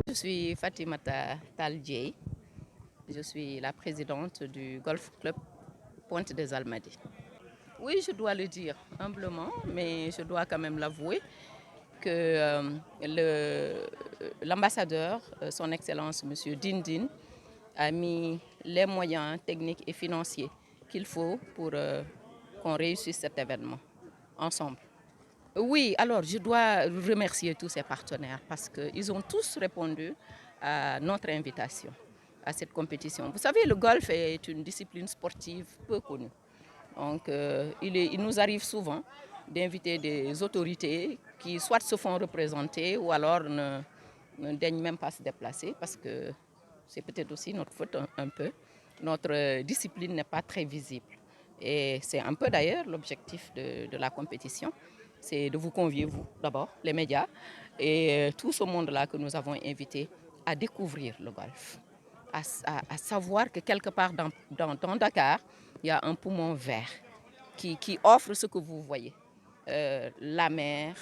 Je suis Fatimata Tal-Dieye, je suis la présidente du Golf Club Pointe des Almadies. Oui, je dois le dire humblement, mais je dois quand même l'avouer que l'ambassadeur, son Excellence M. Dindin, a mis les moyens techniques et financiers qu'il faut pour qu'on réussisse cet événement ensemble. Oui, alors je dois remercier tous ces partenaires parce qu'ils ont tous répondu à notre invitation à cette compétition. Vous savez, le golf est une discipline sportive peu connue. Donc il nous arrive souvent d'inviter des autorités qui soit se font représenter ou alors ne daignent même pas se déplacer parce que c'est peut-être aussi notre faute un peu. Notre discipline n'est pas très visible. Et c'est un peu d'ailleurs l'objectif de la compétition, c'est de vous convier, vous d'abord, les médias, et tout ce monde-là que nous avons invité à découvrir le golf, à savoir que quelque part dans Dakar, il y a un poumon vert qui offre ce que vous voyez. La mer,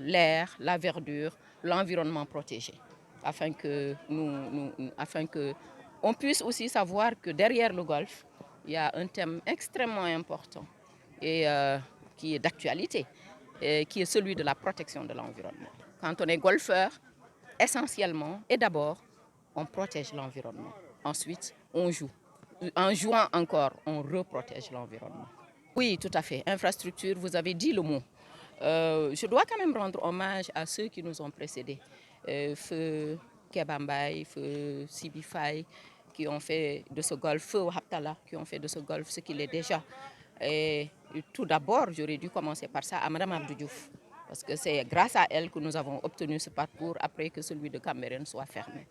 l'air, la verdure, l'environnement protégé, afin que on puisse aussi savoir que derrière le golf, il y a un thème extrêmement important et qui est d'actualité, qui est celui de la protection de l'environnement. Quand on est golfeur, essentiellement et d'abord, on protège l'environnement. Ensuite, on joue. En jouant encore, on reprotège l'environnement. Oui, tout à fait. Infrastructure, vous avez dit le mot. Je dois quand même rendre hommage à ceux qui nous ont précédés. Feu Kebambay, Feu Sibifay, qui ont fait de ce golf, Feu Haptala, qui ont fait de ce golf ce qu'il est déjà. Et tout d'abord, j'aurais dû commencer par ça à Mme Abdou Diouf, parce que c'est grâce à elle que nous avons obtenu ce parcours après que celui de Cameroun soit fermé.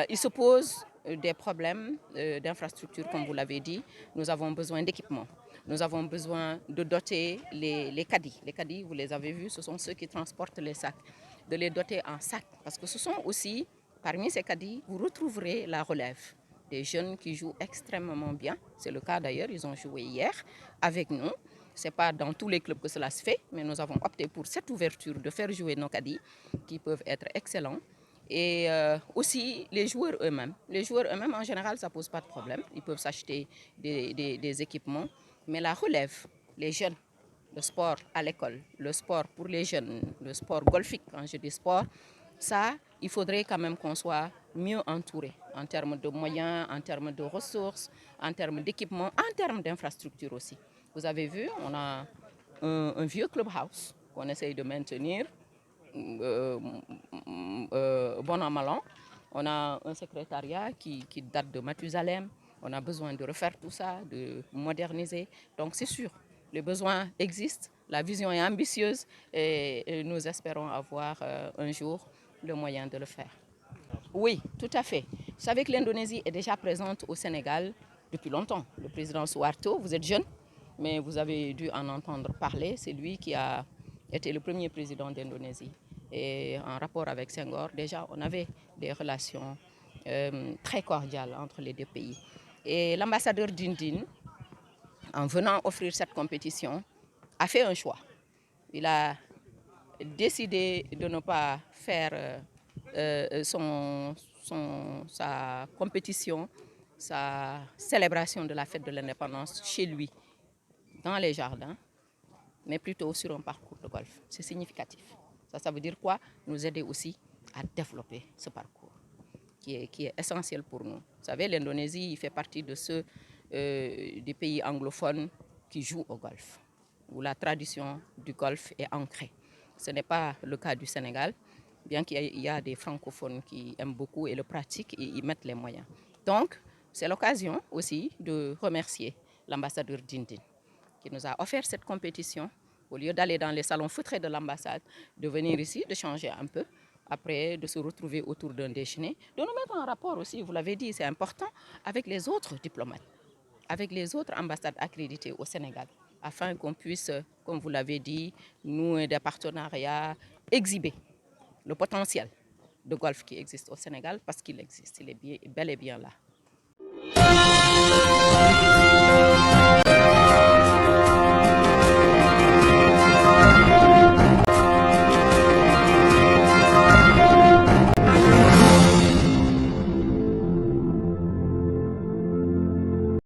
Il se pose des problèmes d'infrastructure, comme vous l'avez dit. Nous avons besoin d'équipements. Nous avons besoin de doter les caddies. Les caddies, vous les avez vus, ce sont ceux qui transportent les sacs. De les doter en sacs. Parce que ce sont aussi, parmi ces caddies, vous retrouverez la relève. Des jeunes qui jouent extrêmement bien. C'est le cas d'ailleurs, ils ont joué hier avec nous. Ce n'est pas dans tous les clubs que cela se fait, mais nous avons opté pour cette ouverture de faire jouer nos caddies qui peuvent être excellents. Et aussi les joueurs eux-mêmes. Les joueurs eux-mêmes, en général, ça ne pose pas de problème. Ils peuvent s'acheter des équipements. Mais la relève, les jeunes, le sport à l'école, le sport pour les jeunes, le sport golfique, quand je dis sport, ça, il faudrait quand même qu'on soit mieux entouré en termes de moyens, en termes de ressources, en termes d'équipements, en termes d'infrastructures aussi. Vous avez vu, on a un vieux clubhouse qu'on essaye de maintenir. Bon an, mal an. On a un secrétariat qui date de Mathusalem. On a besoin de refaire tout ça, de moderniser. Donc c'est sûr, les besoins existent, la vision est ambitieuse et nous espérons avoir un jour le moyen de le faire. Oui, tout à fait. Vous savez que l'Indonésie est déjà présente au Sénégal depuis longtemps. Le président Suharto, vous êtes jeune, mais vous avez dû en entendre parler. C'est lui qui a été le premier président d'Indonésie. Et en rapport avec Senghor, déjà, on avait des relations très cordiales entre les deux pays. Et l'ambassadeur Dindin, en venant offrir cette compétition, a fait un choix. Il a décidé de ne pas faire sa compétition, sa célébration de la fête de l'indépendance chez lui, dans les jardins, mais plutôt sur un parcours de golf. C'est significatif. Ça veut dire quoi? Nous aider aussi à développer ce parcours qui est essentiel pour nous. Vous savez, l'Indonésie fait partie de ceux des pays anglophones qui jouent au golf, où la tradition du golf est ancrée. Ce n'est pas le cas du Sénégal, bien qu'il y a des francophones qui aiment beaucoup et le pratiquent et y mettent les moyens. Donc, c'est l'occasion aussi de remercier l'ambassadeur Dindin qui nous a offert cette compétition. Au lieu d'aller dans les salons feutrés de l'ambassade, de venir ici, de changer un peu, après de se retrouver autour d'un déjeuner, de nous mettre en rapport aussi, vous l'avez dit, c'est important, avec les autres diplomates, avec les autres ambassades accréditées au Sénégal, afin qu'on puisse, comme vous l'avez dit, nouer des partenariats, exhiber le potentiel de golf qui existe au Sénégal, parce qu'il existe, il est bel et bien là.